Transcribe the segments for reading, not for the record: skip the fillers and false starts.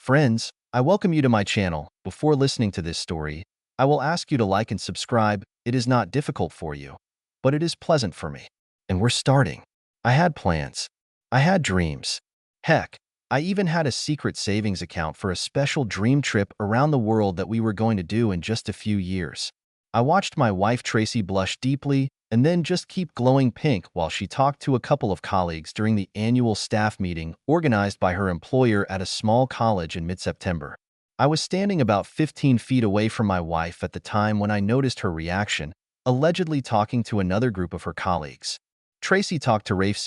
Friends, I welcome you to my channel. Before listening to this story, I will ask you to like and subscribe. It is not difficult for you, but it is pleasant for me. And we're starting. I had plans. I had dreams. Heck, I even had a secret savings account for a special dream trip around the world that we were going to do in just a few years. I watched my wife Tracy blush deeply and then just keep glowing pink while she talked to a couple of colleagues during the annual staff meeting organized by her employer at a small college in mid-September. I was standing about 15 feet away from my wife at the time when I noticed her reaction, allegedly talking to another group of her colleagues. Tracy talked to Rafe,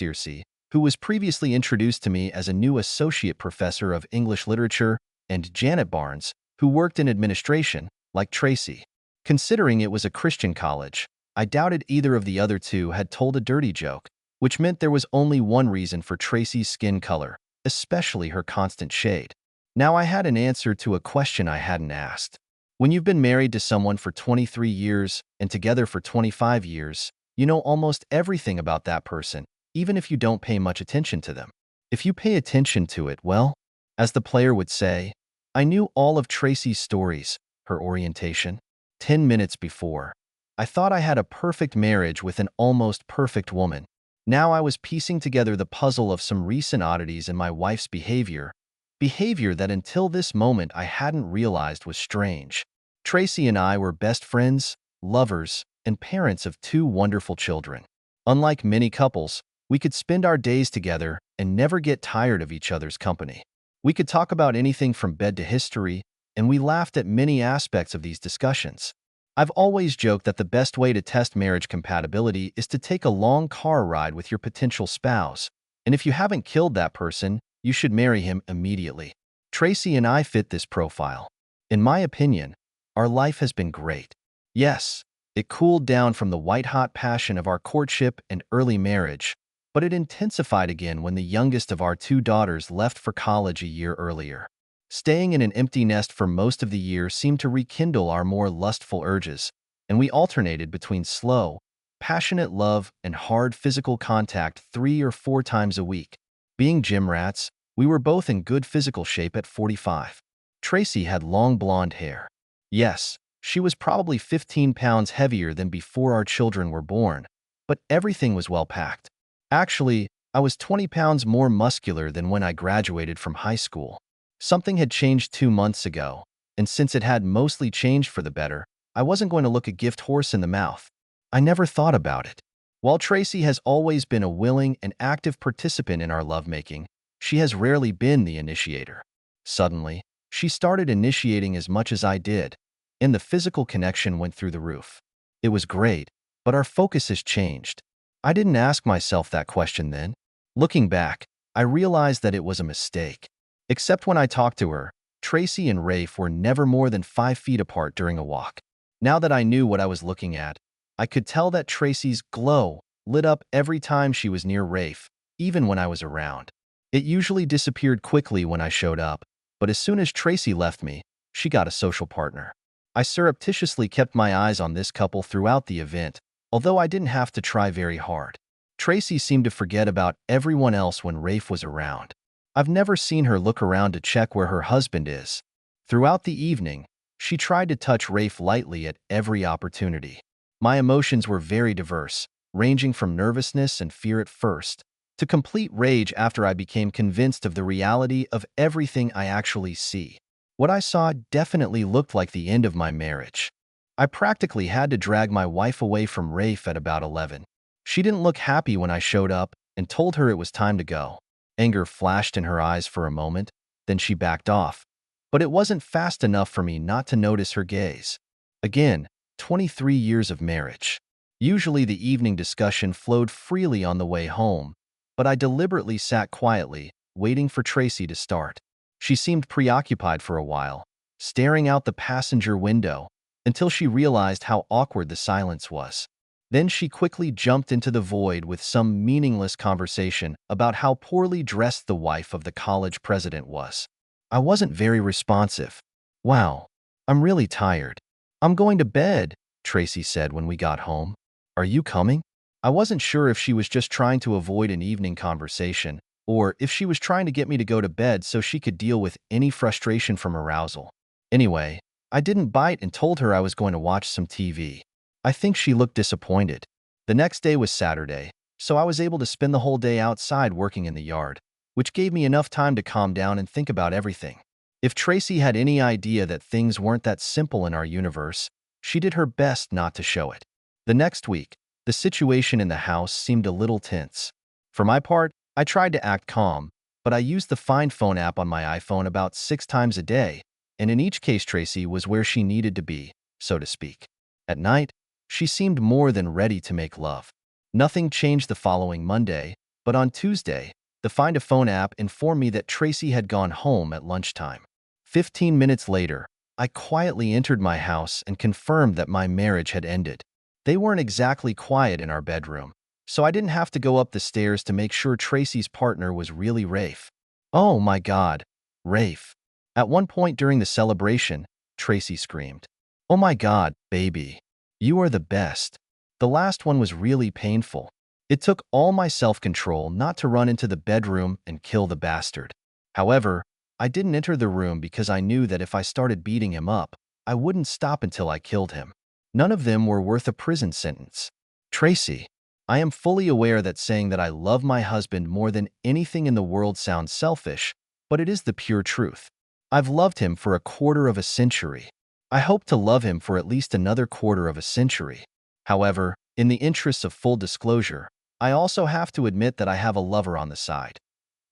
who was previously introduced to me as a new associate professor of English literature, and Janet Barnes, who worked in administration, like Tracy. Considering it was a Christian college, I doubted either of the other two had told a dirty joke, which meant there was only one reason for Tracy's skin color, especially her constant shade. Now I had an answer to a question I hadn't asked. When you've been married to someone for 23 years and together for 25 years, you know almost everything about that person, even if you don't pay much attention to them. If you pay attention to it, well, as the player would say, I knew all of Tracy's stories, her orientation. 10 minutes before, I thought I had a perfect marriage with an almost perfect woman. Now I was piecing together the puzzle of some recent oddities in my wife's behavior that until this moment I hadn't realized was strange. Tracy and I were best friends, lovers, and parents of two wonderful children. Unlike many couples, we could spend our days together and never get tired of each other's company. We could talk about anything from bed to history, and we laughed at many aspects of these discussions. I've always joked that the best way to test marriage compatibility is to take a long car ride with your potential spouse, and if you haven't killed that person, you should marry him immediately. Tracy and I fit this profile. In my opinion, our life has been great. Yes, it cooled down from the white-hot passion of our courtship and early marriage, but it intensified again when the youngest of our two daughters left for college a year earlier. Staying in an empty nest for most of the year seemed to rekindle our more lustful urges, and we alternated between slow, passionate love and hard physical contact 3 or 4 times a week. Being gym rats, we were both in good physical shape at 45. Tracy had long blonde hair. Yes, she was probably 15 pounds heavier than before our children were born, but everything was well packed. Actually, I was 20 pounds more muscular than when I graduated from high school. Something had changed 2 months ago, and since it had mostly changed for the better, I wasn't going to look a gift horse in the mouth. I never thought about it. While Tracy has always been a willing and active participant in our lovemaking, she has rarely been the initiator. Suddenly, she started initiating as much as I did, and the physical connection went through the roof. It was great, but our focus has changed. I didn't ask myself that question then. Looking back, I realized that it was a mistake. Except when I talked to her, Tracy and Rafe were never more than 5 feet apart during a walk. Now that I knew what I was looking at, I could tell that Tracy's glow lit up every time she was near Rafe, even when I was around. It usually disappeared quickly when I showed up, but as soon as Tracy left me, she got a social partner. I surreptitiously kept my eyes on this couple throughout the event, although I didn't have to try very hard. Tracy seemed to forget about everyone else when Rafe was around. I've never seen her look around to check where her husband is. Throughout the evening, she tried to touch Rafe lightly at every opportunity. My emotions were very diverse, ranging from nervousness and fear at first, to complete rage after I became convinced of the reality of everything I actually see. What I saw definitely looked like the end of my marriage. I practically had to drag my wife away from Rafe at about 11. She didn't look happy when I showed up and told her it was time to go. Anger flashed in her eyes for a moment, then she backed off. But it wasn't fast enough for me not to notice her gaze. Again, 23 years of marriage. Usually the evening discussion flowed freely on the way home, but I deliberately sat quietly, waiting for Tracy to start. She seemed preoccupied for a while, staring out the passenger window, until she realized how awkward the silence was. Then she quickly jumped into the void with some meaningless conversation about how poorly dressed the wife of the college president was. I wasn't very responsive. Wow, I'm really tired. I'm going to bed, Tracy said when we got home. Are you coming? I wasn't sure if she was just trying to avoid an evening conversation, or if she was trying to get me to go to bed so she could deal with any frustration from arousal. Anyway, I didn't bite and told her I was going to watch some TV. I think she looked disappointed. The next day was Saturday, so I was able to spend the whole day outside working in the yard, which gave me enough time to calm down and think about everything. If Tracy had any idea that things weren't that simple in our universe, she did her best not to show it. The next week, the situation in the house seemed a little tense. For my part, I tried to act calm, but I used the Find Phone app on my iPhone about 6 times a day, and in each case Tracy was where she needed to be, so to speak. At night, she seemed more than ready to make love. Nothing changed the following Monday, but on Tuesday, the Find a Phone app informed me that Tracy had gone home at lunchtime. 15 minutes later, I quietly entered my house and confirmed that my marriage had ended. They weren't exactly quiet in our bedroom, so I didn't have to go up the stairs to make sure Tracy's partner was really Rafe. Oh my God, Rafe. At one point during the celebration, Tracy screamed, "Oh my God, baby. You are the best." The last one was really painful. It took all my self-control not to run into the bedroom and kill the bastard. However, I didn't enter the room because I knew that if I started beating him up, I wouldn't stop until I killed him. None of them were worth a prison sentence. Tracy, I am fully aware that saying that I love my husband more than anything in the world sounds selfish, but it is the pure truth. I've loved him for a quarter of a century. I hope to love him for at least another quarter of a century. However, in the interests of full disclosure, I also have to admit that I have a lover on the side.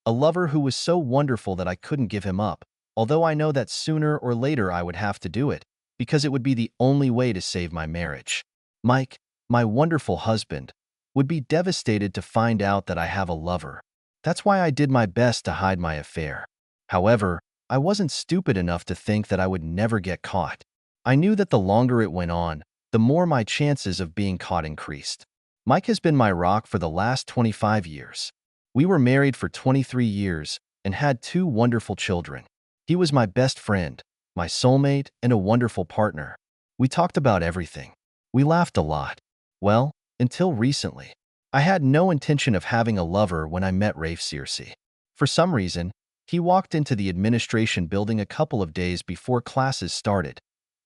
A lover who was so wonderful that I couldn't give him up, although I know that sooner or later I would have to do it, because it would be the only way to save my marriage. Mike, my wonderful husband, would be devastated to find out that I have a lover. That's why I did my best to hide my affair. However, I wasn't stupid enough to think that I would never get caught. I knew that the longer it went on, the more my chances of being caught increased. Mike has been my rock for the last 25 years. We were married for 23 years and had 2 wonderful children. He was my best friend, my soulmate, and a wonderful partner. We talked about everything. We laughed a lot. Well, until recently. I had no intention of having a lover when I met Rafe. For some reason, he walked into the administration building a couple of days before classes started,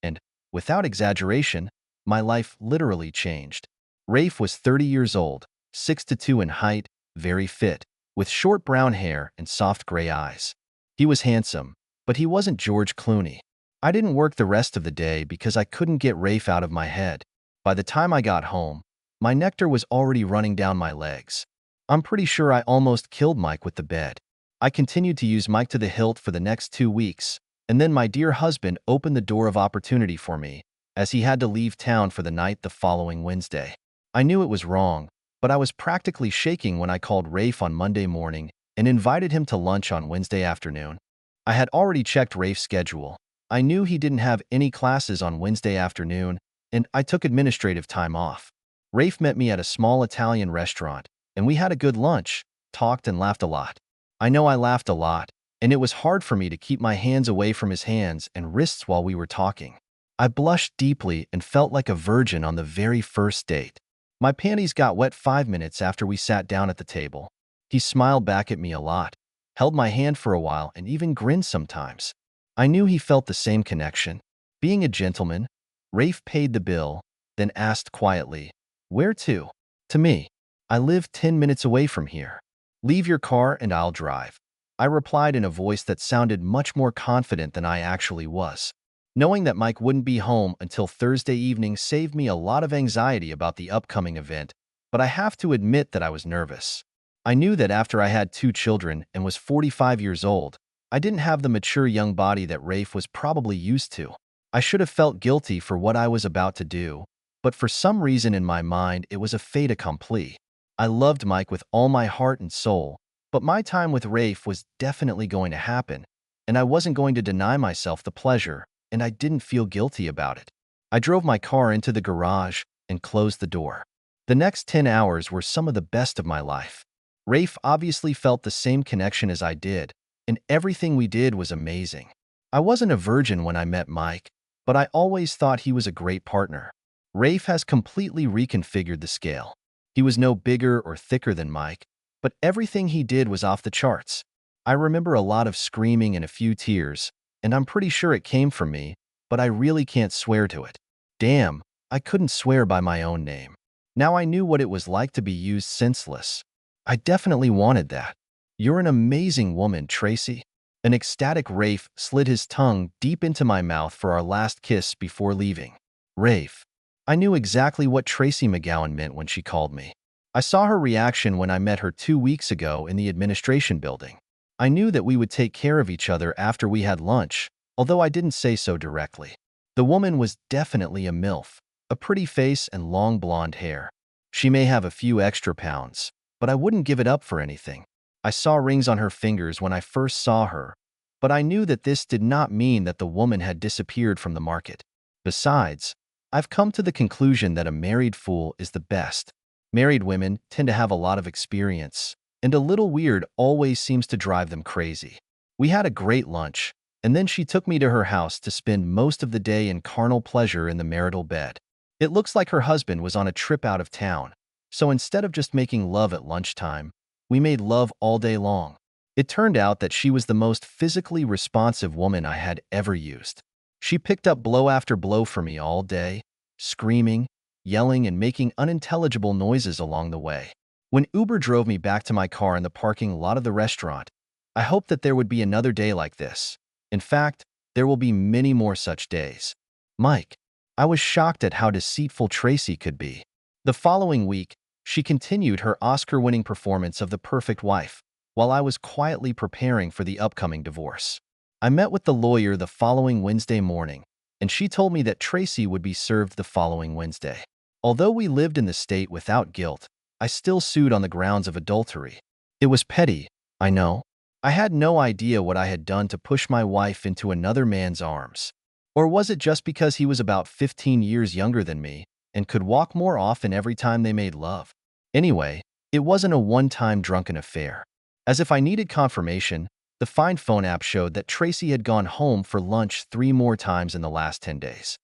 and, without exaggeration, my life literally changed. Rafe was 30 years old, 6'2" in height, very fit, with short brown hair and soft gray eyes. He was handsome, but he wasn't George Clooney. I didn't work the rest of the day because I couldn't get Rafe out of my head. By the time I got home, my nectar was already running down my legs. I'm pretty sure I almost killed Mike with the bed. I continued to use Mike to the hilt for the next 2 weeks, and then my dear husband opened the door of opportunity for me, as he had to leave town for the night the following Wednesday. I knew it was wrong, but I was practically shaking when I called Rafe on Monday morning and invited him to lunch on Wednesday afternoon. I had already checked Rafe's schedule. I knew he didn't have any classes on Wednesday afternoon, and I took administrative time off. Rafe met me at a small Italian restaurant, and we had a good lunch, talked and laughed a lot. I know I laughed a lot, and it was hard for me to keep my hands away from his hands and wrists while we were talking. I blushed deeply and felt like a virgin on the very first date. My panties got wet 5 minutes after we sat down at the table. He smiled back at me a lot, held my hand for a while, and even grinned sometimes. I knew he felt the same connection. Being a gentleman, Rafe paid the bill, then asked quietly, "Where to?" "To me. I live 10 minutes away from here. Leave your car and I'll drive." I replied in a voice that sounded much more confident than I actually was. Knowing that Mike wouldn't be home until Thursday evening saved me a lot of anxiety about the upcoming event, but I have to admit that I was nervous. I knew that after I had 2 children and was 45 years old, I didn't have the mature young body that Rafe was probably used to. I should have felt guilty for what I was about to do, but for some reason in my mind it was a fait accompli. I loved Mike with all my heart and soul, but my time with Rafe was definitely going to happen, and I wasn't going to deny myself the pleasure, and I didn't feel guilty about it. I drove my car into the garage and closed the door. The next 10 hours were some of the best of my life. Rafe obviously felt the same connection as I did, and everything we did was amazing. I wasn't a virgin when I met Mike, but I always thought he was a great partner. Rafe has completely reconfigured the scale. He was no bigger or thicker than Mike, but everything he did was off the charts. I remember a lot of screaming and a few tears, and I'm pretty sure it came from me, but I really can't swear to it. Damn, I couldn't swear by my own name. Now I knew what it was like to be used senseless. I definitely wanted that. You're an amazing woman, Tracy. An ecstatic Rafe slid his tongue deep into my mouth for our last kiss before leaving. Rafe. I knew exactly what Tracy McGowan meant when she called me. I saw her reaction when I met her 2 weeks ago in the administration building. I knew that we would take care of each other after we had lunch, although I didn't say so directly. The woman was definitely a MILF, a pretty face and long blonde hair. She may have a few extra pounds, but I wouldn't give it up for anything. I saw rings on her fingers when I first saw her, but I knew that this did not mean that the woman had disappeared from the market. Besides, I've come to the conclusion that a married fool is the best. Married women tend to have a lot of experience, and a little weird always seems to drive them crazy. We had a great lunch, and then she took me to her house to spend most of the day in carnal pleasure in the marital bed. It looks like her husband was on a trip out of town, so instead of just making love at lunchtime, we made love all day long. It turned out that she was the most physically responsive woman I had ever used. She picked up blow after blow for me all day, screaming, yelling, and making unintelligible noises along the way. When Uber drove me back to my car in the parking lot of the restaurant, I hoped that there would be another day like this. In fact, there will be many more such days. Mike. I was shocked at how deceitful Tracy could be. The following week, she continued her Oscar-winning performance of The Perfect Wife, while I was quietly preparing for the upcoming divorce. I met with the lawyer the following Wednesday morning, and she told me that Tracy would be served the following Wednesday. Although we lived in the state without guilt, I still sued on the grounds of adultery. It was petty, I know. I had no idea what I had done to push my wife into another man's arms. Or was it just because he was about 15 years younger than me and could walk more often every time they made love? Anyway, it wasn't a one-time drunken affair. As if I needed confirmation, the Find Phone app showed that Tracy had gone home for lunch 3 more times in the last 10 days.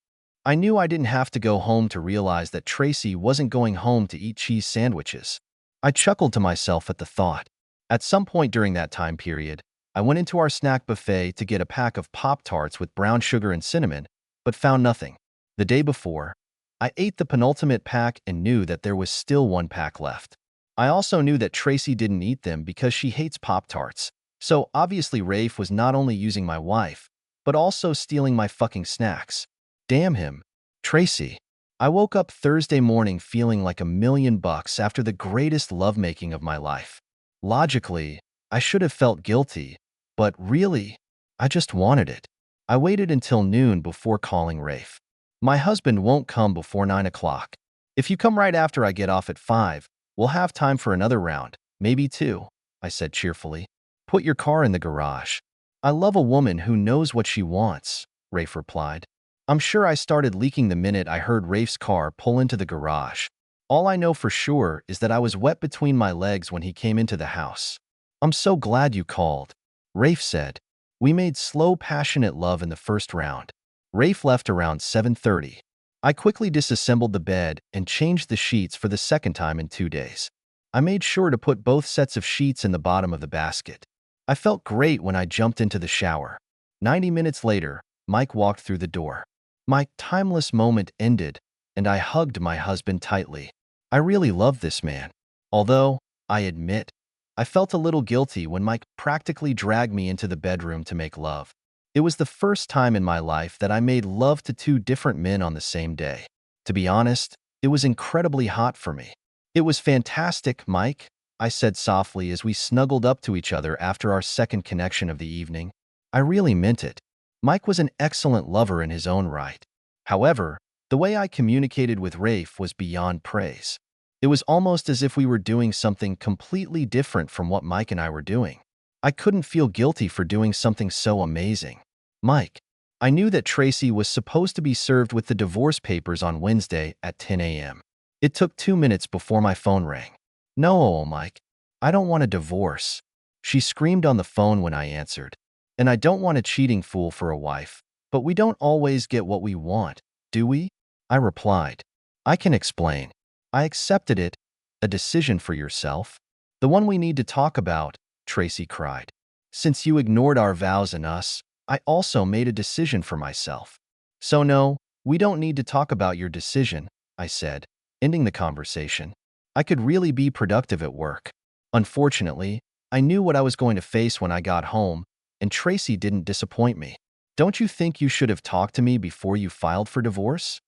I knew I didn't have to go home to realize that Tracy wasn't going home to eat cheese sandwiches. I chuckled to myself at the thought. At some point during that time period, I went into our snack buffet to get a pack of Pop-Tarts with brown sugar and cinnamon, but found nothing. The day before, I ate the penultimate pack and knew that there was still 1 pack left. I also knew that Tracy didn't eat them because she hates Pop-Tarts, so obviously Rafe was not only using my wife, but also stealing my fucking snacks. Damn him. Tracy. I woke up Thursday morning feeling like $1,000,000 after the greatest lovemaking of my life. Logically, I should have felt guilty, but really, I just wanted it. I waited until noon before calling Rafe. My husband won't come before 9 o'clock. If you come right after I get off at 5, we'll have time for another round, maybe 2, I said cheerfully. Put your car in the garage. I love a woman who knows what she wants, Rafe replied. I'm sure I started leaking the minute I heard Rafe's car pull into the garage. All I know for sure is that I was wet between my legs when he came into the house. I'm so glad you called, Rafe said. We made slow, passionate love in the first round. Rafe left around 7:30. I quickly disassembled the bed and changed the sheets for the second time in 2 days. I made sure to put both sets of sheets in the bottom of the basket. I felt great when I jumped into the shower. 90 minutes later, Mike walked through the door. My timeless moment ended, and I hugged my husband tightly. I really love this man. Although, I admit, I felt a little guilty when Mike practically dragged me into the bedroom to make love. It was the first time in my life that I made love to 2 different men on the same day. To be honest, it was incredibly hot for me. It was fantastic, Mike, I said softly as we snuggled up to each other after our second connection of the evening. I really meant it. Mike was an excellent lover in his own right. However, the way I communicated with Rafe was beyond praise. It was almost as if we were doing something completely different from what Mike and I were doing. I couldn't feel guilty for doing something so amazing. Mike. I knew that Tracy was supposed to be served with the divorce papers on Wednesday at 10 a.m. It took 2 minutes before my phone rang. No, Mike. I don't want a divorce. She screamed on the phone when I answered. And I don't want a cheating fool for a wife, but we don't always get what we want, do we? I replied. I can explain. I accepted it. A decision for yourself. The one we need to talk about, Tracy cried. Since you ignored our vows and us, I also made a decision for myself. So no, we don't need to talk about your decision, I said, ending the conversation. I could really be productive at work. Unfortunately, I knew what I was going to face when I got home, and Tracy didn't disappoint me. Don't you think you should have talked to me before you filed for divorce?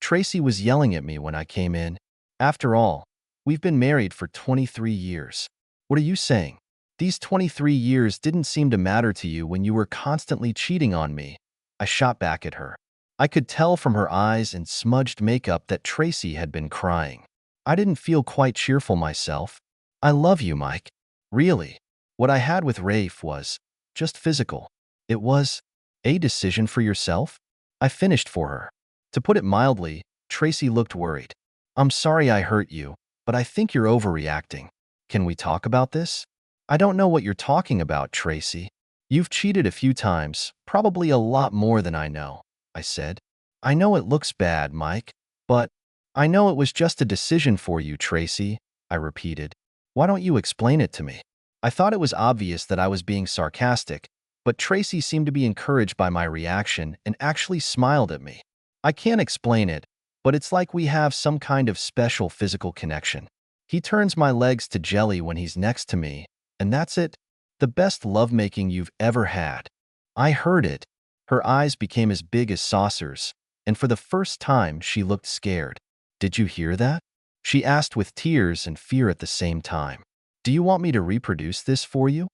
Tracy was yelling at me when I came in. After all, we've been married for 23 years. What are you saying? These 23 years didn't seem to matter to you when you were constantly cheating on me. I shot back at her. I could tell from her eyes and smudged makeup that Tracy had been crying. I didn't feel quite cheerful myself. I love you, Mike. Really. What I had with Rafe was just physical. It was a decision for yourself? I finished for her. To put it mildly, Tracy looked worried. I'm sorry I hurt you, but I think you're overreacting. Can we talk about this? I don't know what you're talking about, Tracy. You've cheated a few times, probably a lot more than I know, I said. I know it looks bad, Mike, but I know it was just a decision for you, Tracy, I repeated. Why don't you explain it to me? I thought it was obvious that I was being sarcastic, but Tracy seemed to be encouraged by my reaction and actually smiled at me. I can't explain it, but it's like we have some kind of special physical connection. He turns my legs to jelly when he's next to me, and that's it. The best lovemaking you've ever had. I heard it. Her eyes became as big as saucers, and for the first time she looked scared. Did you hear that? She asked with tears and fear at the same time. Do you want me to reproduce this for you?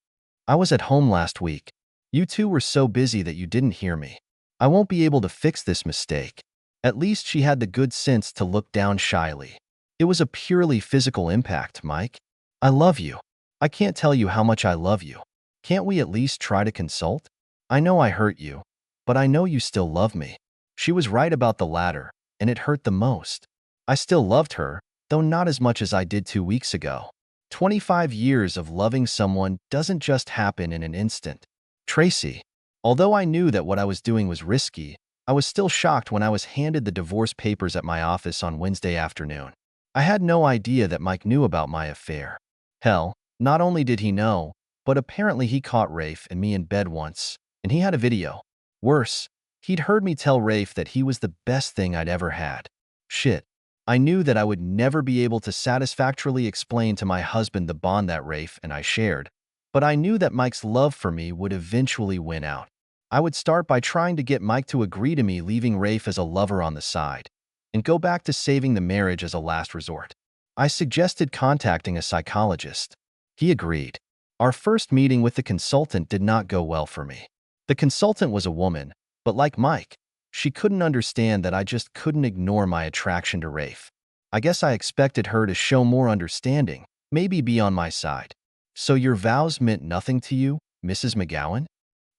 I was at home last week. You two were so busy that you didn't hear me. I won't be able to fix this mistake. At least she had the good sense to look down shyly. It was a purely physical impact, Mike. I love you. I can't tell you how much I love you. Can't we at least try to consult? I know I hurt you, but I know you still love me. She was right about the latter, and it hurt the most. I still loved her, though not as much as I did 2 weeks ago. 25 years of loving someone doesn't just happen in an instant. Tracy. Although I knew that what I was doing was risky, I was still shocked when I was handed the divorce papers at my office on Wednesday afternoon. I had no idea that Mike knew about my affair. Hell, not only did he know, but apparently he caught Rafe and me in bed once, and he had a video. Worse, he'd heard me tell Rafe that he was the best thing I'd ever had. Shit. I knew that I would never be able to satisfactorily explain to my husband the bond that Rafe and I shared, but I knew that Mike's love for me would eventually win out. I would start by trying to get Mike to agree to me leaving Rafe as a lover on the side, and go back to saving the marriage as a last resort. I suggested contacting a psychologist. He agreed. Our first meeting with the consultant did not go well for me. The consultant was a woman, but like Mike, she couldn't understand that I just couldn't ignore my attraction to Rafe. I guess I expected her to show more understanding, maybe be on my side. So your vows meant nothing to you, Mrs. McGowan?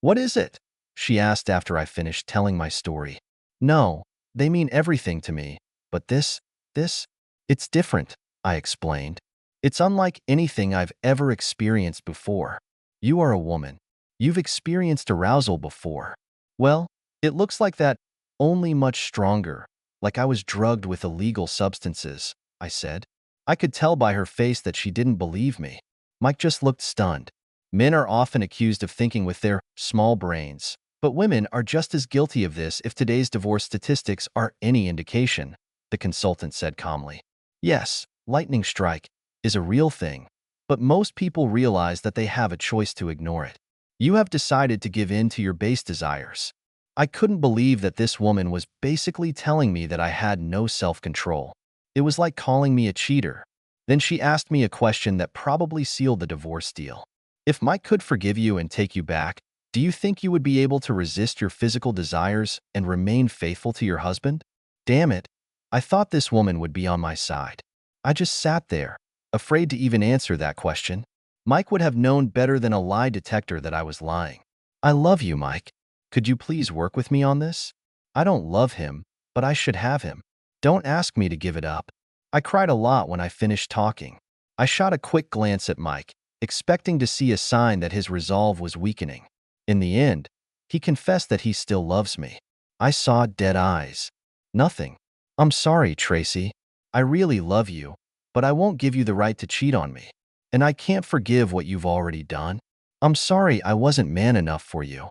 What is it? She asked after I finished telling my story. No, they mean everything to me, but this, it's different, I explained. It's unlike anything I've ever experienced before. You are a woman. You've experienced arousal before. Well, it looks like that, only much stronger, like I was drugged with illegal substances, I said. I could tell by her face that she didn't believe me. Mike just looked stunned. Men are often accused of thinking with their small brains, but women are just as guilty of this if today's divorce statistics are any indication, the consultant said calmly. Yes, lightning strike is a real thing, but most people realize that they have a choice to ignore it. You have decided to give in to your base desires. I couldn't believe that this woman was basically telling me that I had no self-control. It was like calling me a cheater. Then she asked me a question that probably sealed the divorce deal. If Mike could forgive you and take you back, do you think you would be able to resist your physical desires and remain faithful to your husband? Damn it, I thought this woman would be on my side. I just sat there, afraid to even answer that question. Mike would have known better than a lie detector that I was lying. I love you, Mike. Could you please work with me on this? I don't love him, but I should have him. Don't ask me to give it up. I cried a lot when I finished talking. I shot a quick glance at Mike, expecting to see a sign that his resolve was weakening. In the end, he confessed that he still loves me. I saw dead eyes. Nothing. I'm sorry, Tracy. I really love you, but I won't give you the right to cheat on me. and I can't forgive what you've already done. I'm sorry I wasn't man enough for you.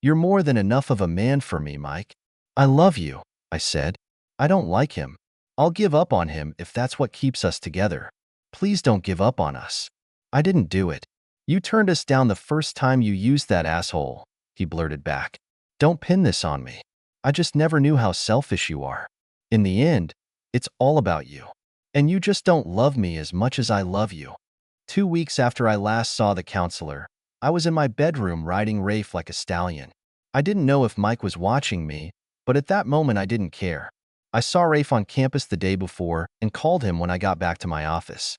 You're more than enough of a man for me, Mike. I love you, I said. I don't like him. I'll give up on him if that's what keeps us together. Please don't give up on us. I didn't do it. You turned us down the first time you used that asshole, he blurted back. Don't pin this on me. I just never knew how selfish you are. In the end, it's all about you. And you just don't love me as much as I love you. 2 weeks after I last saw the counselor, I was in my bedroom riding Rafe like a stallion. I didn't know if Mike was watching me, but at that moment I didn't care. I saw Rafe on campus the day before and called him when I got back to my office.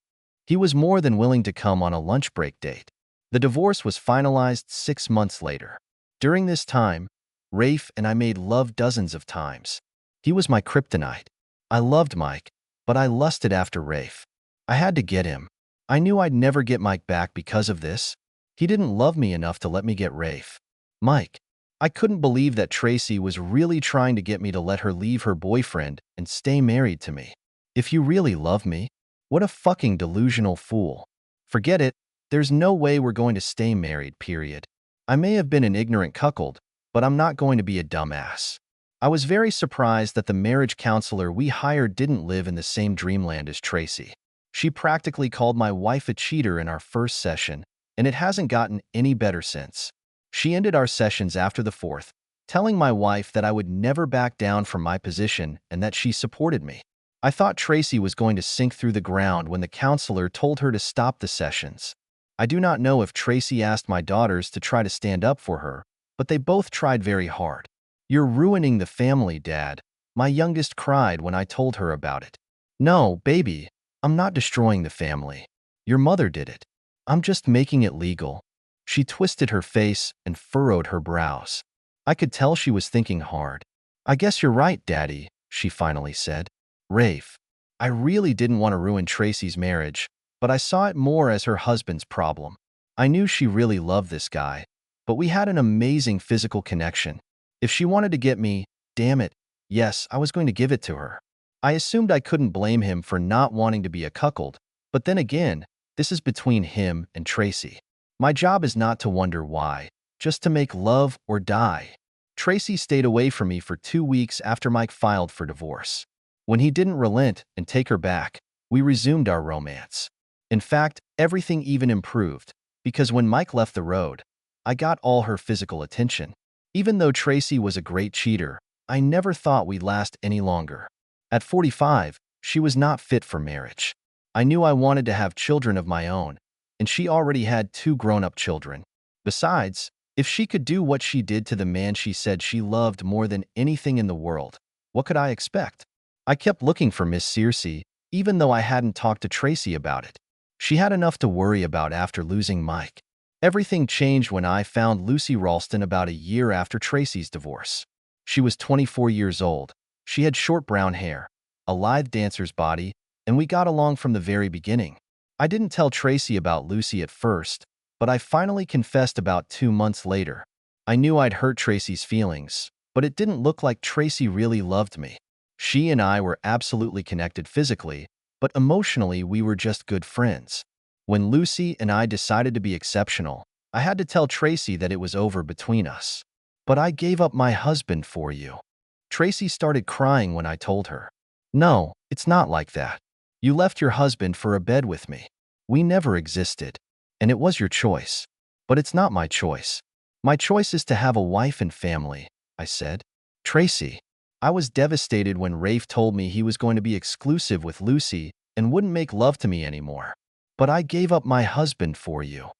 He was more than willing to come on a lunch break date. The divorce was finalized 6 months later. During this time, Rafe and I made love dozens of times. He was my kryptonite. I loved Mike, but I lusted after Rafe. I had to get him. I knew I'd never get Mike back because of this. He didn't love me enough to let me get Rafe. Mike. I couldn't believe that Tracy was really trying to get me to let her leave her boyfriend and stay married to me. If you really love me, what a fucking delusional fool. Forget it. There's no way we're going to stay married, period. I may have been an ignorant cuckold, but I'm not going to be a dumbass. I was very surprised that the marriage counselor we hired didn't live in the same dreamland as Tracy. She practically called my wife a cheater in our first session, and it hasn't gotten any better since. She ended our sessions after the fourth, telling my wife that I would never back down from my position and that she supported me. I thought Tracy was going to sink through the ground when the counselor told her to stop the sessions. I do not know if Tracy asked my daughters to try to stand up for her, but they both tried very hard. You're ruining the family, Dad, my youngest cried when I told her about it. No, baby, I'm not destroying the family. Your mother did it. I'm just making it legal. She twisted her face and furrowed her brows. I could tell she was thinking hard. I guess you're right, Daddy, she finally said. Rafe, I really didn't want to ruin Tracy's marriage, but I saw it more as her husband's problem. I knew she really loved this guy, but we had an amazing physical connection. If she wanted to get me, damn it, yes, I was going to give it to her. I assumed I couldn't blame him for not wanting to be a cuckold, but then again, this is between him and Tracy. My job is not to wonder why, just to make love or die. Tracy stayed away from me for 2 weeks after Mike filed for divorce. When he didn't relent and take her back, we resumed our romance. In fact, everything even improved, because when Mike left the road, I got all her physical attention. Even though Tracy was a great cheater, I never thought we'd last any longer. At 45, she was not fit for marriage. I knew I wanted to have children of my own, and she already had 2 grown-up children. Besides, if she could do what she did to the man she said she loved more than anything in the world, what could I expect? I kept looking for Miss Circe, even though I hadn't talked to Tracy about it. She had enough to worry about after losing Mike. Everything changed when I found Lucy Ralston about a year after Tracy's divorce. She was 24 years old. She had short brown hair, a lithe dancer's body, and we got along from the very beginning. I didn't tell Tracy about Lucy at first, but I finally confessed about 2 months later. I knew I'd hurt Tracy's feelings, but it didn't look like Tracy really loved me. She and I were absolutely connected physically, but emotionally we were just good friends. When Lucy and I decided to be exceptional, I had to tell Tracy that it was over between us. But I gave up my husband for you. Tracy started crying when I told her. No, it's not like that. You left your husband for a bed with me. We never existed, and it was your choice. But it's not my choice. My choice is to have a wife and family, I said. Tracy. I was devastated when Rafe told me he was going to be exclusive with Lucy and wouldn't make love to me anymore. But I gave up my husband for you.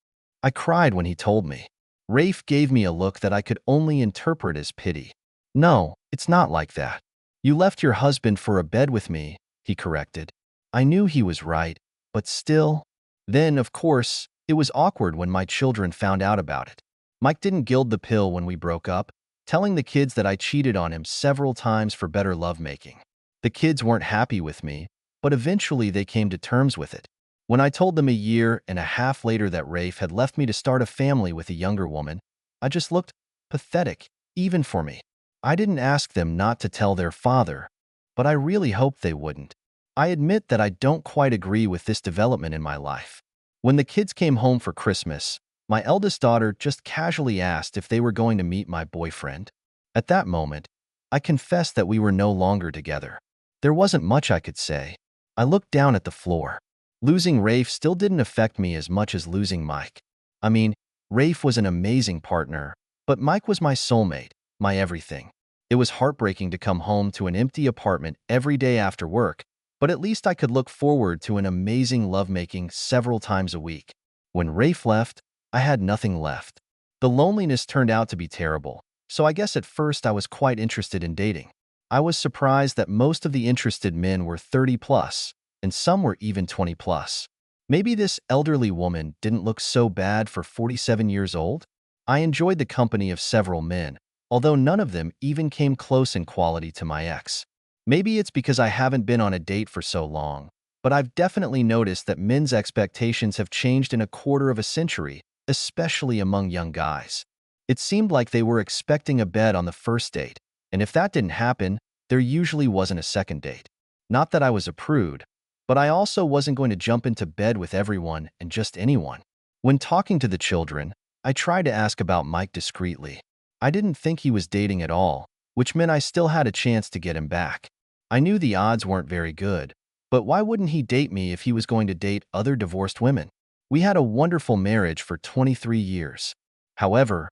I cried when he told me. Rafe gave me a look that I could only interpret as pity. No, it's not like that. You left your husband for a bed with me, he corrected. I knew he was right, but still. Then, of course, it was awkward when my children found out about it. Mike didn't gild the pill when we broke up, telling the kids that I cheated on him several times for better lovemaking. The kids weren't happy with me, but eventually they came to terms with it. When I told them a year and a half later that Rafe had left me to start a family with a younger woman, I just looked pathetic, even for me. I didn't ask them not to tell their father, but I really hoped they wouldn't. I admit that I don't quite agree with this development in my life. When the kids came home for Christmas, my eldest daughter just casually asked if they were going to meet my boyfriend. At that moment, I confessed that we were no longer together. There wasn't much I could say. I looked down at the floor. Losing Rafe still didn't affect me as much as losing Mike. I mean, Rafe was an amazing partner, but Mike was my soulmate, my everything. It was heartbreaking to come home to an empty apartment every day after work, but at least I could look forward to an amazing lovemaking several times a week. When Rafe left, I had nothing left. The loneliness turned out to be terrible, so I guess at first I was quite interested in dating. I was surprised that most of the interested men were 30 plus, and some were even 20 plus. Maybe this elderly woman didn't look so bad for 47 years old? I enjoyed the company of several men, although none of them even came close in quality to my ex. Maybe it's because I haven't been on a date for so long, but I've definitely noticed that men's expectations have changed in a quarter of a century, especially among young guys. It seemed like they were expecting a bed on the first date, and if that didn't happen, there usually wasn't a second date. Not that I was a prude, but I also wasn't going to jump into bed with everyone and just anyone. When talking to the children, I tried to ask about Mike discreetly. I didn't think he was dating at all, which meant I still had a chance to get him back. I knew the odds weren't very good, but why wouldn't he date me if he was going to date other divorced women? We had a wonderful marriage for 23 years. However,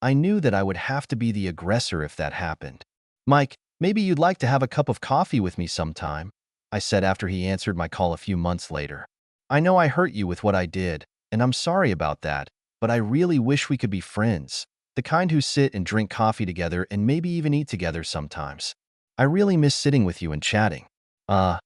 I knew that I would have to be the aggressor if that happened. Mike, maybe you'd like to have a cup of coffee with me sometime, I said after he answered my call a few months later. I know I hurt you with what I did, and I'm sorry about that, but I really wish we could be friends, the kind who sit and drink coffee together and maybe even eat together sometimes. I really miss sitting with you and chatting.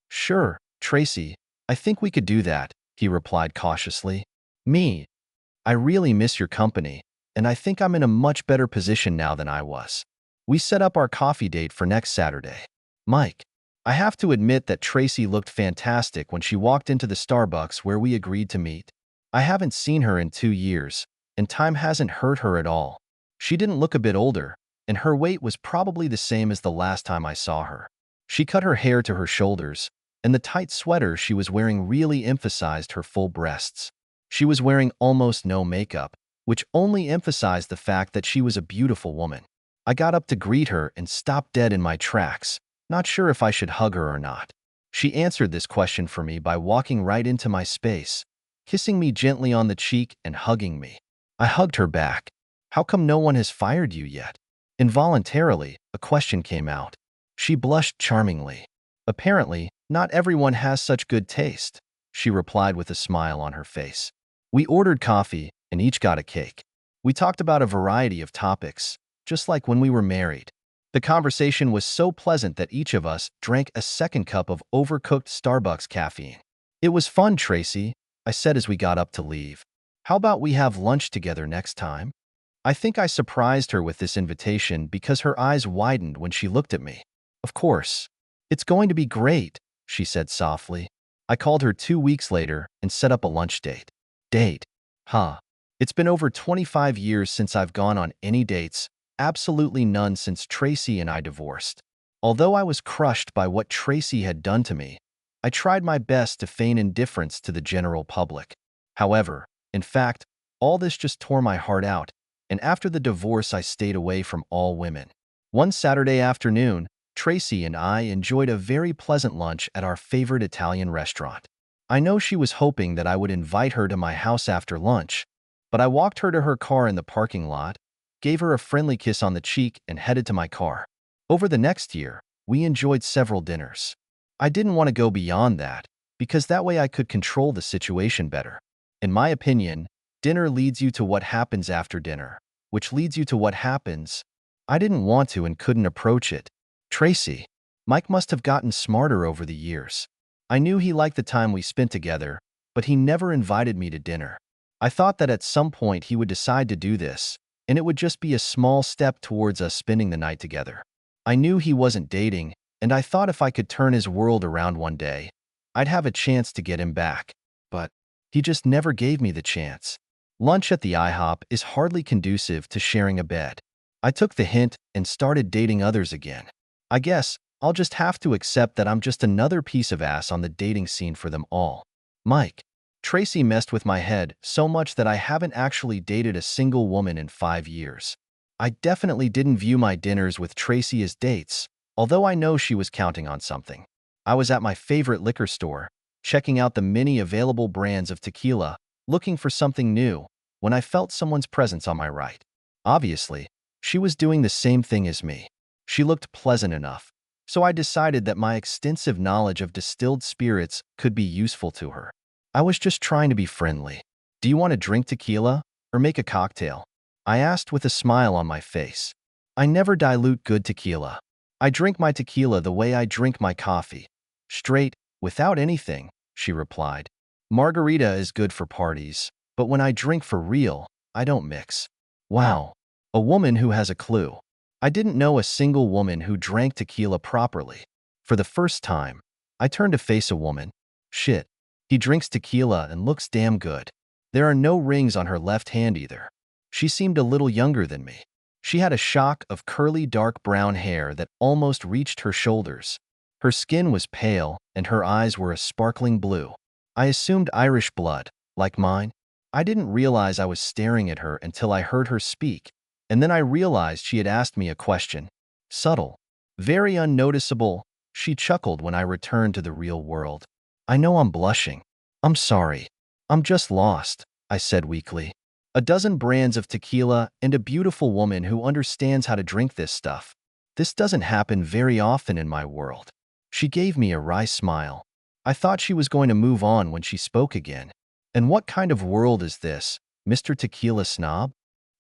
Sure, Tracy, I think we could do that, he replied cautiously. I really miss your company, and I think I'm in a much better position now than I was. We set up our coffee date for next Saturday. Mike, I have to admit that Tracy looked fantastic when she walked into the Starbucks where we agreed to meet. I haven't seen her in 2 years, and time hasn't hurt her at all. She didn't look a bit older, and her weight was probably the same as the last time I saw her. She cut her hair to her shoulders, and the tight sweater she was wearing really emphasized her full breasts. She was wearing almost no makeup, which only emphasized the fact that she was a beautiful woman. I got up to greet her and stopped dead in my tracks, not sure if I should hug her or not. She answered this question for me by walking right into my space, kissing me gently on the cheek and hugging me. I hugged her back. How come no one has fired you yet? Involuntarily, a question came out. She blushed charmingly. Apparently, not everyone has such good taste, she replied with a smile on her face. We ordered coffee and each got a cake. We talked about a variety of topics, just like when we were married. The conversation was so pleasant that each of us drank a second cup of overcooked Starbucks caffeine. It was fun, Tracy, I said as we got up to leave. How about we have lunch together next time? I think I surprised her with this invitation because her eyes widened when she looked at me. Of course. It's going to be great, she said softly. I called her 2 weeks later and set up a lunch date. Date? Huh. It's been over 25 years since I've gone on any dates, absolutely none since Tracy and I divorced. Although I was crushed by what Tracy had done to me, I tried my best to feign indifference to the general public. However, in fact, all this just tore my heart out, and after the divorce I stayed away from all women. One Saturday afternoon, Tracy and I enjoyed a very pleasant lunch at our favorite Italian restaurant. I know she was hoping that I would invite her to my house after lunch, but I walked her to her car in the parking lot, gave her a friendly kiss on the cheek, and headed to my car. Over the next year, we enjoyed several dinners. I didn't want to go beyond that, because that way I could control the situation better. In my opinion, dinner leads you to what happens after dinner, which leads you to what happens. I didn't want to and couldn't approach it. Tracy. Mike must have gotten smarter over the years. I knew he liked the time we spent together, but he never invited me to dinner. I thought that at some point he would decide to do this, and it would just be a small step towards us spending the night together. I knew he wasn't dating, and I thought if I could turn his world around one day, I'd have a chance to get him back. But he just never gave me the chance. Lunch at the IHOP is hardly conducive to sharing a bed. I took the hint and started dating others again. I guess I'll just have to accept that I'm just another piece of ass on the dating scene for them all. Mike. Tracy messed with my head so much that I haven't actually dated a single woman in 5 years. I definitely didn't view my dinners with Tracy as dates, although I know she was counting on something. I was at my favorite liquor store, checking out the many available brands of tequila, looking for something new, when I felt someone's presence on my right. Obviously, she was doing the same thing as me. She looked pleasant enough, so I decided that my extensive knowledge of distilled spirits could be useful to her. I was just trying to be friendly. "Do you want to drink tequila or make a cocktail?" I asked with a smile on my face. I never dilute good tequila. I drink my tequila the way I drink my coffee. Straight, without anything, she replied. Margarita is good for parties, but when I drink for real, I don't mix. Wow, a woman who has a clue. I didn't know a single woman who drank tequila properly. For the first time, I turned to face a woman. Shit, he drinks tequila and looks damn good. There are no rings on her left hand either. She seemed a little younger than me. She had a shock of curly dark brown hair that almost reached her shoulders. Her skin was pale and her eyes were a sparkling blue. I assumed Irish blood, like mine. I didn't realize I was staring at her until I heard her speak, and then I realized she had asked me a question. Subtle, very unnoticeable, she chuckled when I returned to the real world. I know I'm blushing. I'm sorry. I'm just lost, I said weakly. A dozen brands of tequila and a beautiful woman who understands how to drink this stuff. This doesn't happen very often in my world. She gave me a wry smile. I thought she was going to move on when she spoke again. And what kind of world is this, Mr. Tequila Snob?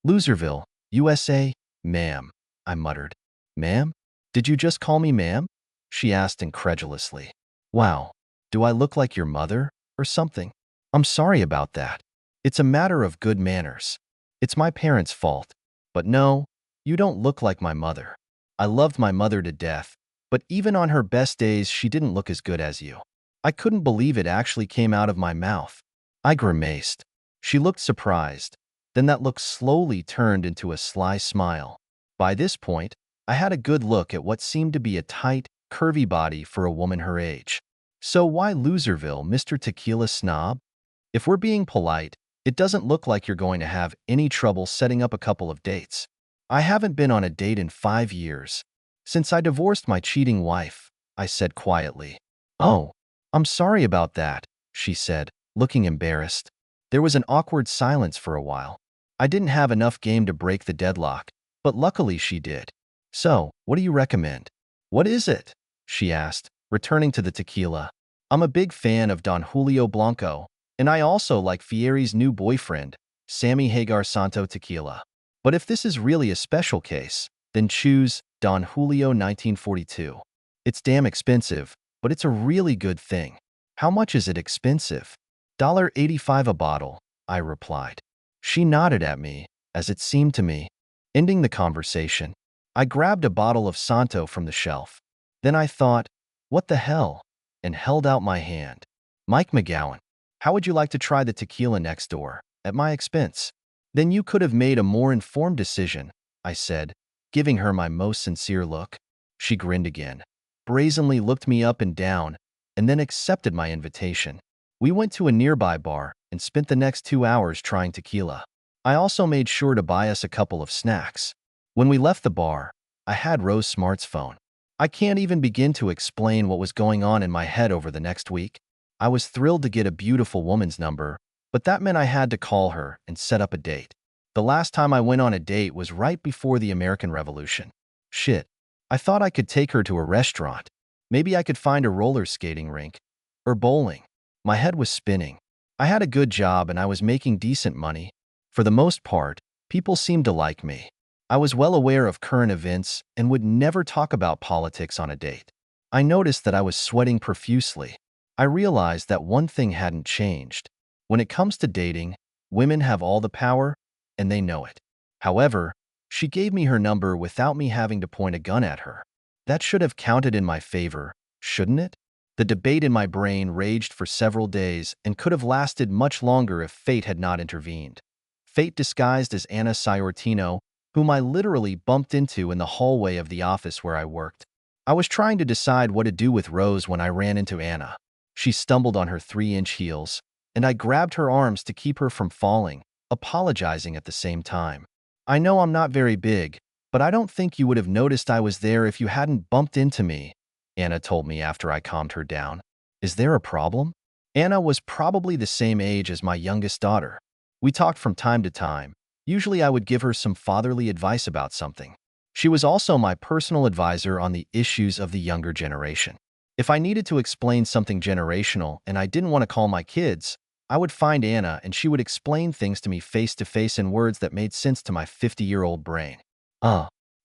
Loserville, USA, ma'am, I muttered. Ma'am? Did you just call me ma'am? She asked incredulously. Wow, do I look like your mother or something? I'm sorry about that. It's a matter of good manners. It's my parents' fault. But no, you don't look like my mother. I loved my mother to death, but even on her best days, she didn't look as good as you. I couldn't believe it actually came out of my mouth. I grimaced. She looked surprised. Then that look slowly turned into a sly smile. By this point, I had a good look at what seemed to be a tight, curvy body for a woman her age. So why Loserville, Mr. Tequila Snob? If we're being polite, it doesn't look like you're going to have any trouble setting up a couple of dates. I haven't been on a date in 5 years. Since I divorced my cheating wife, I said quietly. Oh, I'm sorry about that, she said, looking embarrassed. There was an awkward silence for a while. I didn't have enough game to break the deadlock, but luckily she did. So, what do you recommend? What is it? She asked, returning to the tequila. I'm a big fan of Don Julio Blanco, and I also like Fieri's new boyfriend, Sammy Hagar Santo Tequila. But if this is really a special case, then choose Don Julio 1942. It's damn expensive, but it's a really good thing. How much is it expensive? $1.85 a bottle, I replied. She nodded at me, as it seemed to me. Ending the conversation, I grabbed a bottle of Santo from the shelf. Then I thought, what the hell? And held out my hand. Mike McGowan, how would you like to try the tequila next door, at my expense? Then you could have made a more informed decision, I said, giving her my most sincere look. She grinned again, brazenly looked me up and down, and then accepted my invitation. We went to a nearby bar and spent the next 2 hours trying tequila. I also made sure to buy us a couple of snacks. When we left the bar, I had Rose Smart's phone. I can't even begin to explain what was going on in my head over the next week. I was thrilled to get a beautiful woman's number, but that meant I had to call her and set up a date. The last time I went on a date was right before the American Revolution. Shit, I thought I could take her to a restaurant. Maybe I could find a roller skating rink. Or bowling. My head was spinning. I had a good job and I was making decent money. For the most part, people seemed to like me. I was well aware of current events and would never talk about politics on a date. I noticed that I was sweating profusely. I realized that one thing hadn't changed. When it comes to dating, women have all the power, and they know it. However, she gave me her number without me having to point a gun at her. That should have counted in my favor, shouldn't it? The debate in my brain raged for several days and could have lasted much longer if fate had not intervened. Fate disguised as Anna Sciortino, whom I literally bumped into in the hallway of the office where I worked. I was trying to decide what to do with Rose when I ran into Anna. She stumbled on her 3-inch heels, and I grabbed her arms to keep her from falling, apologizing at the same time. I know I'm not very big, but I don't think you would have noticed I was there if you hadn't bumped into me, Anna told me after I calmed her down. Is there a problem? Anna was probably the same age as my youngest daughter. We talked from time to time. Usually I would give her some fatherly advice about something. She was also my personal advisor on the issues of the younger generation. If I needed to explain something generational and I didn't want to call my kids, I would find Anna and she would explain things to me face to face in words that made sense to my 50-year-old brain.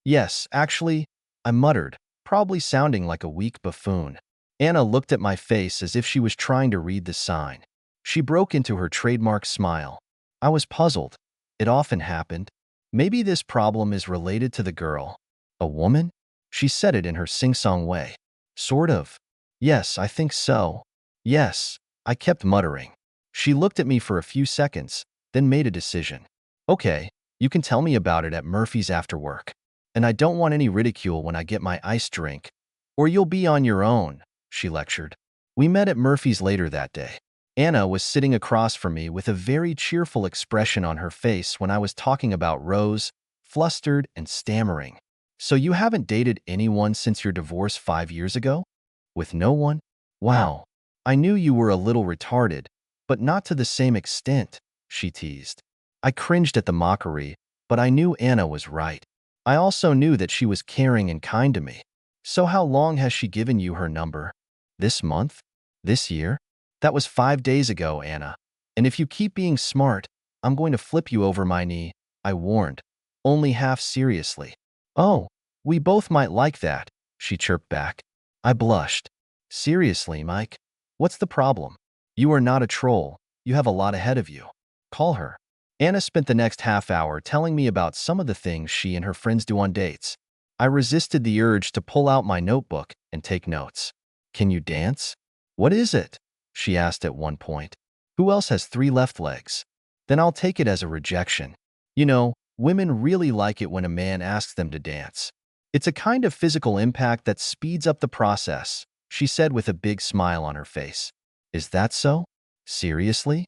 Yes, actually, I muttered, probably sounding like a weak buffoon. Anna looked at my face as if she was trying to read the sign. She broke into her trademark smile. I was puzzled. It often happened. Maybe this problem is related to the girl. A woman? She said it in her sing-song way. Sort of. Yes, I think so. Yes, I kept muttering. She looked at me for a few seconds, then made a decision. Okay, you can tell me about it at Murphy's after work. And I don't want any ridicule when I get my iced drink. Or you'll be on your own, she lectured. We met at Murphy's later that day. Anna was sitting across from me with a very cheerful expression on her face when I was talking about Rose, flustered and stammering. So you haven't dated anyone since your divorce 5 years ago? With no one? Wow. I knew you were a little retarded, but not to the same extent, she teased. I cringed at the mockery, but I knew Anna was right. I also knew that she was caring and kind to me. So how long has she given you her number? This month? This year? That was 5 days ago, Anna. And if you keep being smart, I'm going to flip you over my knee, I warned, only half seriously. Oh, we both might like that, she chirped back. I blushed. Seriously, Mike? What's the problem? You are not a troll. You have a lot ahead of you. Call her. Anna spent the next half hour telling me about some of the things she and her friends do on dates. I resisted the urge to pull out my notebook and take notes. Can you dance? What is it? She asked at one point. Who else has 3 left legs? Then I'll take it as a rejection. You know, women really like it when a man asks them to dance. It's a kind of physical impact that speeds up the process, she said with a big smile on her face. Is that so? Seriously?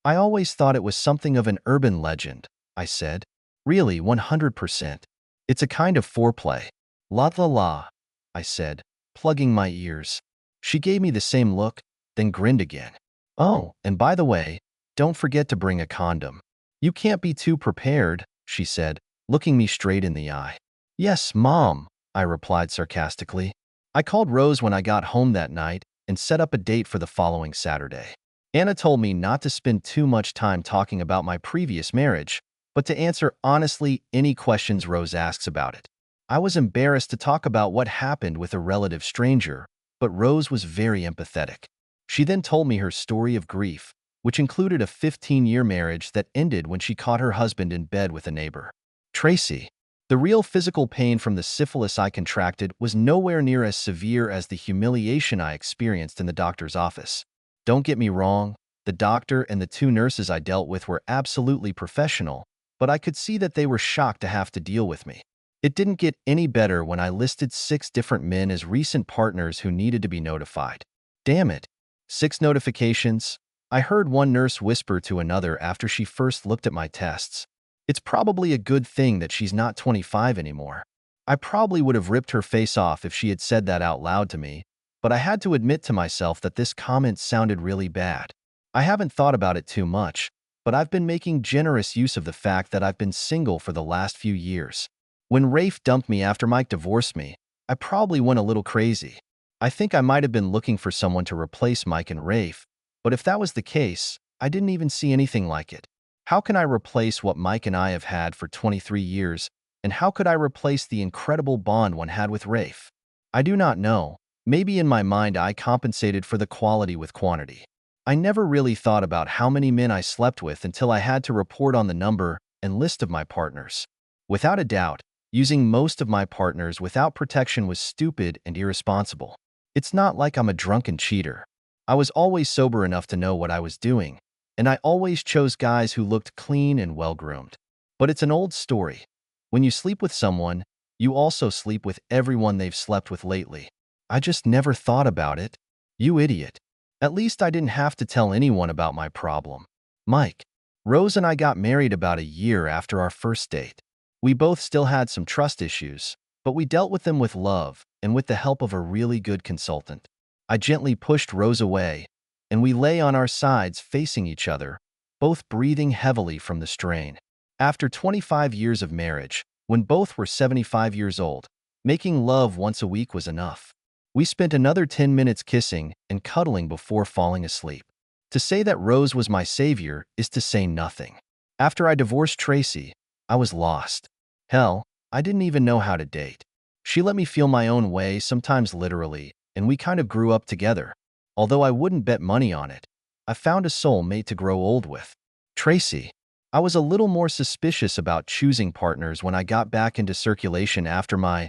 I always thought it was something of an urban legend, I said. Really, 100%. It's a kind of foreplay. La la la, I said, plugging my ears. She gave me the same look, then grinned again. Oh, and by the way, don't forget to bring a condom. You can't be too prepared, she said, looking me straight in the eye. Yes, Mom, I replied sarcastically. I called Rose when I got home that night and set up a date for the following Saturday. Anna told me not to spend too much time talking about my previous marriage, but to answer honestly any questions Rose asks about it. I was embarrassed to talk about what happened with a relative stranger, but Rose was very empathetic. She then told me her story of grief, which included a 15-year marriage that ended when she caught her husband in bed with a neighbor. Tracy. The real physical pain from the syphilis I contracted was nowhere near as severe as the humiliation I experienced in the doctor's office. Don't get me wrong, the doctor and the 2 nurses I dealt with were absolutely professional, but I could see that they were shocked to have to deal with me. It didn't get any better when I listed 6 different men as recent partners who needed to be notified. Damn it. 6 notifications? I heard one nurse whisper to another after she first looked at my tests. It's probably a good thing that she's not 25 anymore. I probably would have ripped her face off if she had said that out loud to me, but I had to admit to myself that this comment sounded really bad. I haven't thought about it too much, but I've been making generous use of the fact that I've been single for the last few years. When Rafe dumped me after Mike divorced me, I probably went a little crazy. I think I might have been looking for someone to replace Mike and Rafe, but if that was the case, I didn't even see anything like it. How can I replace what Mike and I have had for 23 years, and how could I replace the incredible bond one had with Rafe? I do not know. Maybe in my mind I compensated for the quality with quantity. I never really thought about how many men I slept with until I had to report on the number and list of my partners. Without a doubt, using most of my partners without protection was stupid and irresponsible. It's not like I'm a drunken cheater. I was always sober enough to know what I was doing, and I always chose guys who looked clean and well-groomed. But it's an old story. When you sleep with someone, you also sleep with everyone they've slept with lately. I just never thought about it. You idiot. At least I didn't have to tell anyone about my problem. Mike. Rose and I got married about a year after our first date. We both still had some trust issues, but we dealt with them with love and with the help of a really good consultant. I gently pushed Rose away, and we lay on our sides facing each other, both breathing heavily from the strain. After 25 years of marriage, when both were 75 years old, making love once a week was enough. We spent another 10 minutes kissing and cuddling before falling asleep. To say that Rose was my savior is to say nothing. After I divorced Tracy, I was lost. Hell, I didn't even know how to date. She let me feel my own way, sometimes literally, and we kind of grew up together. Although I wouldn't bet money on it, I found a soulmate to grow old with. Tracy. I was a little more suspicious about choosing partners when I got back into circulation after my,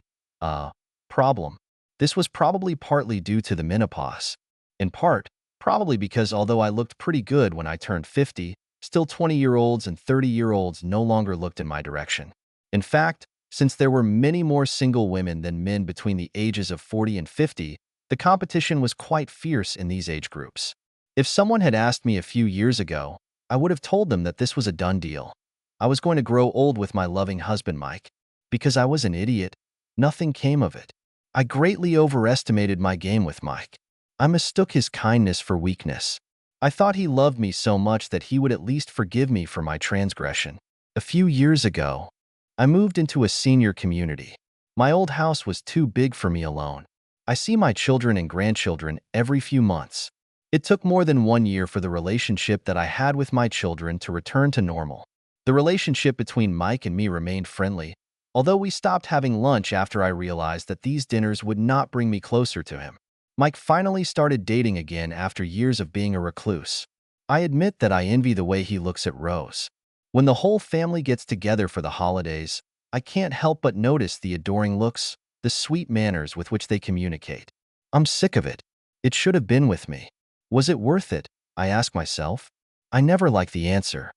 problem. This was probably partly due to the menopause. In part, probably because although I looked pretty good when I turned 50, still 20-year-olds and 30-year-olds no longer looked in my direction. In fact, since there were many more single women than men between the ages of 40 and 50, the competition was quite fierce in these age groups. If someone had asked me a few years ago, I would have told them that this was a done deal. I was going to grow old with my loving husband, Mike. Because I was an idiot, nothing came of it. I greatly overestimated my game with Mike. I mistook his kindness for weakness. I thought he loved me so much that he would at least forgive me for my transgression. A few years ago, I moved into a senior community. My old house was too big for me alone. I see my children and grandchildren every few months. It took more than 1 year for the relationship that I had with my children to return to normal. The relationship between Mike and me remained friendly, although we stopped having lunch after I realized that these dinners would not bring me closer to him. Mike finally started dating again after years of being a recluse. I admit that I envy the way he looks at Rose. When the whole family gets together for the holidays, I can't help but notice the adoring looks, the sweet manners with which they communicate. I'm sick of it. It should have been with me. Was it worth it? I ask myself. I never like the answer.